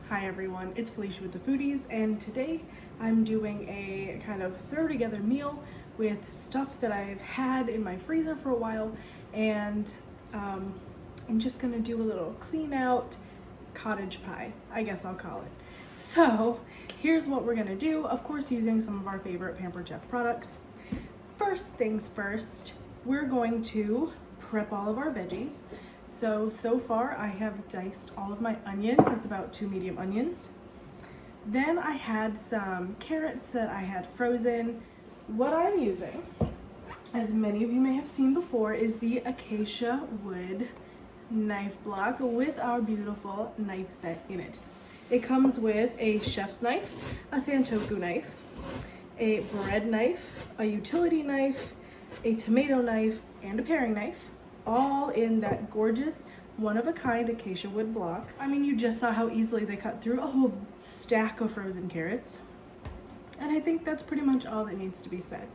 Hi everyone, it's Felicia with the Foodies, and today I'm doing a kind of throw together meal with stuff that I've had in my freezer for a while, and I'm just gonna do a little clean out cottage pie, I guess I'll call it. So here's what we're gonna do, of course using some of our favorite Pampered Chef products. First things first, we're going to prep all of our veggies. So far I have diced all of my onions. That's about 2 medium onions. Then I had some carrots that I had frozen. What I'm using, as many of you may have seen before, is the acacia wood knife block with our beautiful knife set in it. It comes with a chef's knife, a santoku knife, a bread knife, a utility knife, a tomato knife, and a paring knife, all in that gorgeous one-of-a-kind acacia wood block. I mean, you just saw how easily they cut through a whole stack of frozen carrots. And I think that's pretty much all that needs to be said.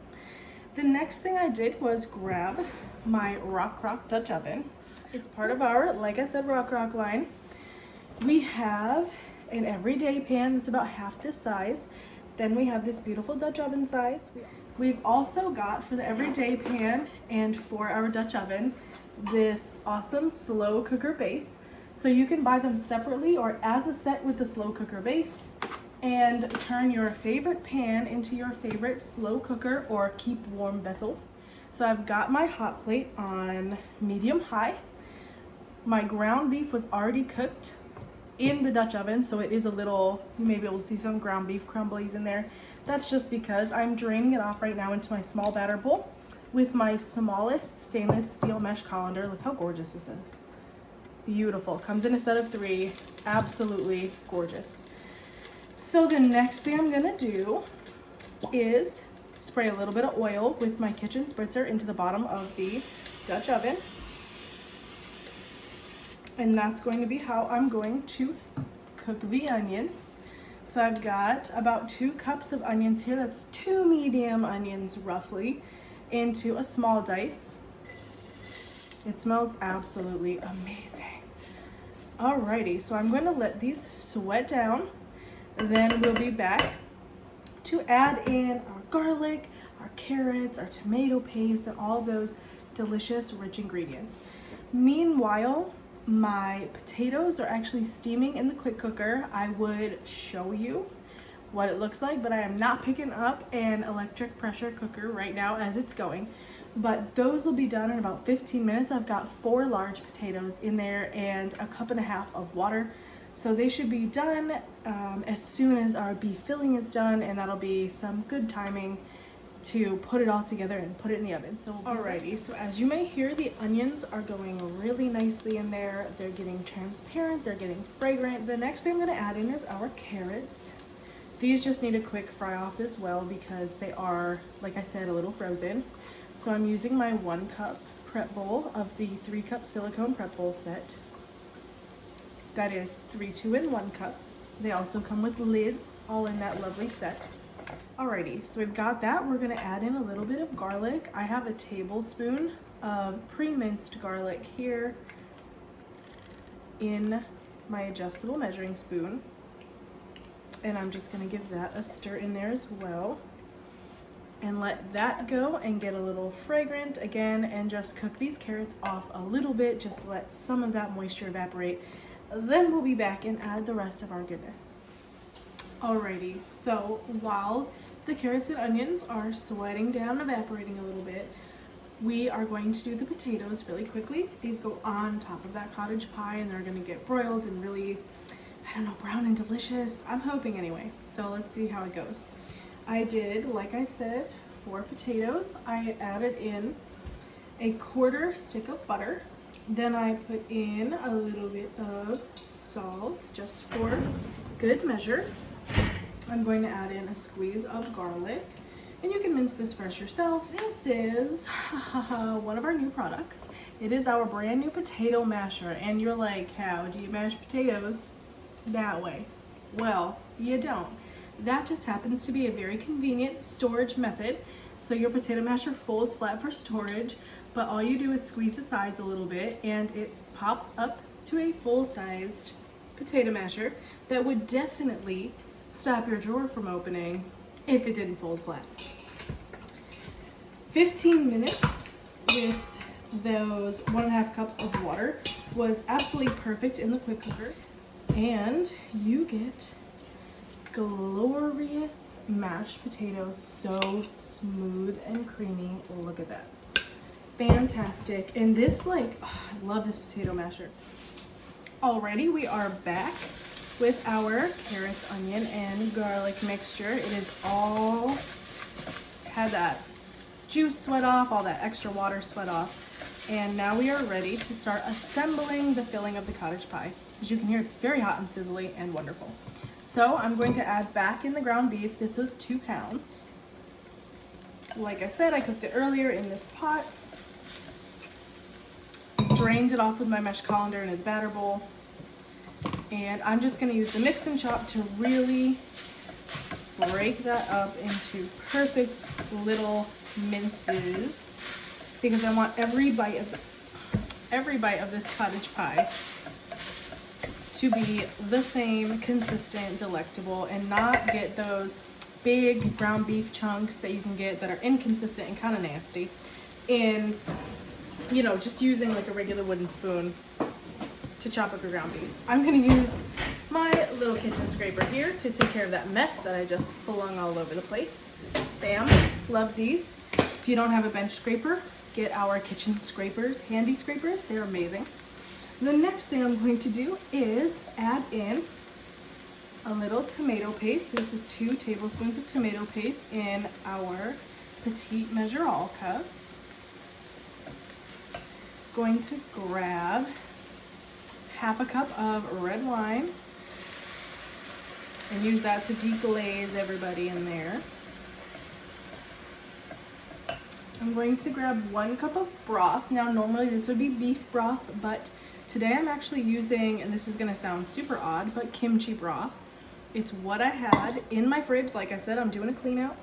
The next thing I did was grab my Rock Dutch oven. It's part of our, like I said, Rock line. We have an everyday pan that's about half this size. Then we have this beautiful Dutch oven size. We've also got, for the everyday pan and for our Dutch oven, this awesome slow cooker base. So you can buy them separately or as a set with the slow cooker base and turn your favorite pan into your favorite slow cooker or keep warm vessel. So I've got my hot plate on medium high. My ground beef was already cooked in the Dutch oven, so it is a little, you may be able to see some ground beef crumblies in there. That's just because I'm draining it off right now into my small batter bowl with my smallest stainless steel mesh colander. Look how gorgeous this is. Beautiful. Comes in a set of 3. Absolutely gorgeous. So the next thing I'm gonna do is spray a little bit of oil with my kitchen spritzer into the bottom of the Dutch oven. And that's going to be how I'm going to cook the onions. So I've got about 2 cups of onions here. That's 2 medium onions roughly into a small dice. It smells absolutely amazing. Alrighty, so I'm going to let these sweat down. Then we'll be back to add in our garlic, our carrots, our tomato paste, and all those delicious rich ingredients. Meanwhile, my potatoes are actually steaming in the quick cooker. I would show you what it looks like, but I am not picking up an electric pressure cooker right now as it's going. But those will be done in about 15 minutes. I've got 4 large potatoes in there and a cup and a half of water. So they should be done as soon as our beef filling is done, and that'll be some good timing to put it all together and put it in the oven. So alrighty, so as you may hear, the onions are going really nicely in there. They're getting transparent, they're getting fragrant. The next thing I'm gonna add in is our carrots. These just need a quick fry off as well because they are, like I said, a little frozen. So I'm using my 1 cup prep bowl of the 3 cup silicone prep bowl set. That is 3, 2, and 1 cup. They also come with lids, all in that lovely set. Alrighty, so we've got that. We're gonna add in a little bit of garlic. I have a tablespoon of pre-minced garlic here in my adjustable measuring spoon. And I'm just gonna give that a stir in there as well. And let that go and get a little fragrant again, and just cook these carrots off a little bit. Just let some of that moisture evaporate. Then we'll be back and add the rest of our goodness. Alrighty, so while the carrots and onions are sweating down, evaporating a little bit, we are going to do the potatoes really quickly. These go on top of that cottage pie and they're gonna get broiled and really, I don't know, brown and delicious. I'm hoping anyway. So let's see how it goes. I did, like I said, 4 potatoes. I added in a 1/4 stick of butter. Then I put in a little bit of salt, just for good measure. I'm going to add in a squeeze of garlic, and you can mince this fresh yourself. This is one of our new products. It is our brand new potato masher, and you're like, how do you mash potatoes that way? Well, you don't. That just happens to be a very convenient storage method. So your potato masher folds flat for storage, but all you do is squeeze the sides a little bit and it pops up to a full-sized potato masher that would definitely stop your drawer from opening if it didn't fold flat. 15 minutes with those 1.5 cups of water was absolutely perfect in the quick cooker. And you get glorious mashed potatoes, so smooth and creamy. Look at that. Fantastic. And this, like, oh, I love this potato masher. Alrighty, we are back with our carrots, onion, and garlic mixture. It is all had that juice sweat off, all that extra water sweat off. And now we are ready to start assembling the filling of the cottage pie. As you can hear, it's very hot and sizzly and wonderful. So I'm going to add back in the ground beef. This was 2 pounds. Like I said, I cooked it earlier in this pot. Drained it off with my mesh colander in a batter bowl. And I'm just gonna use the mix and chop to really break that up into perfect little minces, because I want every bite of this cottage pie to be the same, consistent, delectable, and not get those big ground beef chunks that you can get that are inconsistent and kind of nasty in, you know, just using like a regular wooden spoon to chop up your ground beef. I'm gonna use my little kitchen scraper here to take care of that mess that I just flung all over the place. Bam, love these. If you don't have a bench scraper, get our kitchen scrapers, handy scrapers, they're amazing. The next thing I'm going to do is add in a little tomato paste. This is 2 tablespoons of tomato paste in our petite measure all cup. Going to grab 1/2 cup of red wine and use that to deglaze everybody in there. I'm going to grab 1 cup of broth. Now normally this would be beef broth, but today I'm actually using, and this is gonna sound super odd, but kimchi broth. It's what I had in my fridge. Like I said, I'm doing a clean out.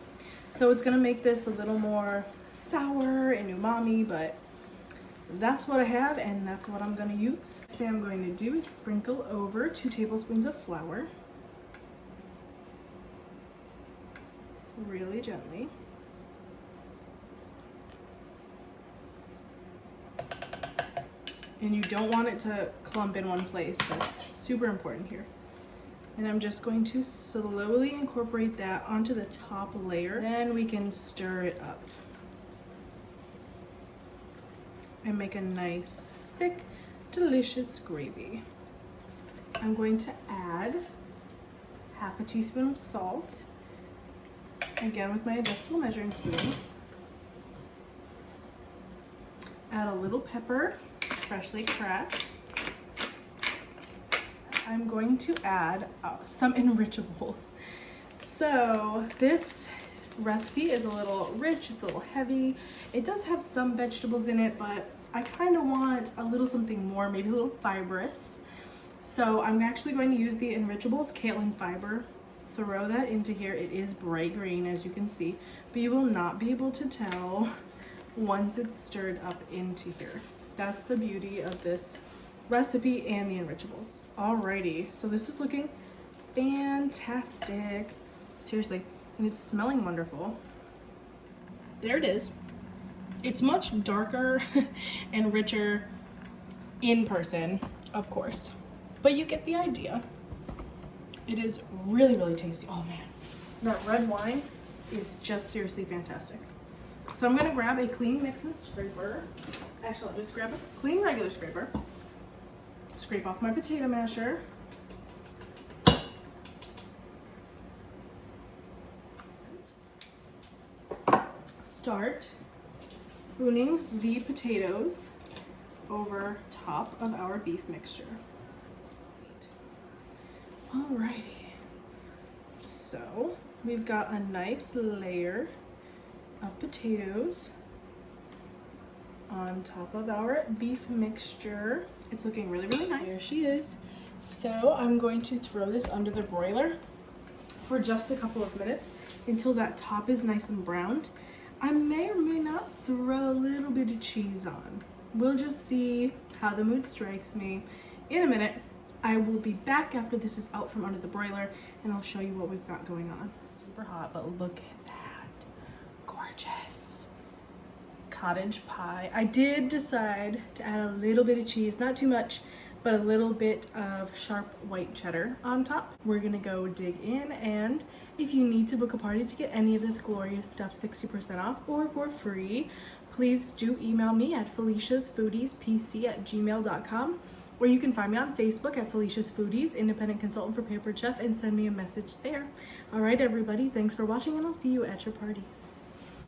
So it's gonna make this a little more sour and umami, but that's what I have and that's what I'm gonna use. Next thing I'm going to do is sprinkle over 2 tablespoons of flour. Really gently. And you don't want it to clump in one place. That's super important here. And I'm just going to slowly incorporate that onto the top layer. Then we can stir it up and make a nice, thick, delicious gravy. I'm going to add 1/2 teaspoon of salt, again with my adjustable measuring spoons. Add a little pepper, freshly cracked. I'm going to add some enrichables. So this recipe is a little rich, it's a little heavy. It does have some vegetables in it, but I kind of want a little something more, maybe a little fibrous. So I'm actually going to use the enrichables kaolin fiber. Throw that into here. It is bright green, as you can see, but you will not be able to tell once it's stirred up into here. That's the beauty of this recipe and the enrichables. Alrighty, so this is looking fantastic. Seriously, and it's smelling wonderful. There it is. It's much darker and richer in person, of course, but you get the idea. It is really, really tasty. Oh man, that red wine is just seriously fantastic. So I'm gonna grab a clean mix and scraper. Actually, I'll just grab a clean regular scraper. Scrape off my potato masher. Start spooning the potatoes over top of our beef mixture. Alrighty, so we've got a nice layer of potatoes on top of our beef mixture. It's looking really, really nice. There she is. So I'm going to throw this under the broiler for just a couple of minutes until that top is nice and browned. I may or may not throw a little bit of cheese on. We'll just see how the mood strikes me in a minute I will be back after this is out from under the broiler and I'll show you what we've got going on. Super hot, but look at that. Gorgeous. Cottage pie. I did decide to add a little bit of cheese, not too much, but a little bit of sharp white cheddar on top. We're gonna go dig in, and if you need to book a party to get any of this glorious stuff 60% off or for free, please do email me at Feliciasfoodiespc@gmail.com, or you can find me on Facebook at Felicia's Foodies, independent consultant for Papered Chef, and send me a message there. All right, everybody, thanks for watching, and I'll see you at your parties.